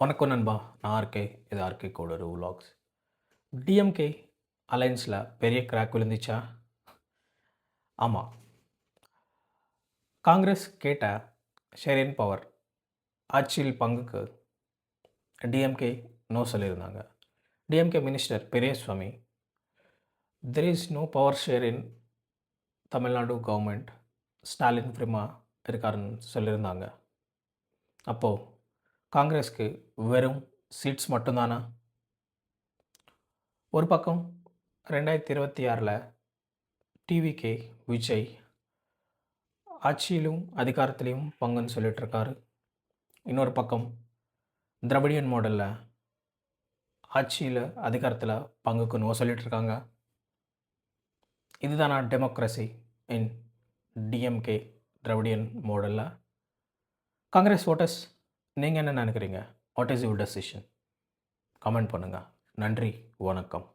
வணக்கம் நண்பா. நான் ஆர்கே. இது ஆர்கே கோடரு விலாக்ஸ். டிஎம்கே அலையன்ஸில் பெரிய கிராக் விழுந்துச்சா? ஆமாம். காங்கிரஸ் கேட்ட ஷேர் இன் பவர் ஆட்சியில் பங்குக்கு டிஎம்கே நோ சொல்லியிருந்தாங்க. DMK minister Periyasamy, there is no power share in Tamil Nadu government, Stalin ஃப்ரிமா இருக்காருன்னு சொல்லியிருந்தாங்க. அப்போது காங்கிரஸ்க்கு வெறும் சீட்ஸ் மட்டும்தானா? ஒரு பக்கம் 2026 டிவிகே விஜய் ஆட்சியிலும் அதிகாரத்திலையும் பங்குன்னு சொல்லிட்டு இருக்காரு. இன்னொரு பக்கம் திராவிடியன் மாடலில் ஆட்சியில் அதிகாரத்தில் பங்குக்கு நோ சொல்லிட்டு இருக்காங்க. இதுதானா டெமோக்ரஸி இன் டிஎம்கே திராவிடியன் மாடலில்? காங்கிரஸ் ஓட்டர்ஸ், நீங்கள் என்ன நினைக்கிறீங்க? What is your decision? Comment பண்ணுங்கள். நன்றி, வணக்கம்.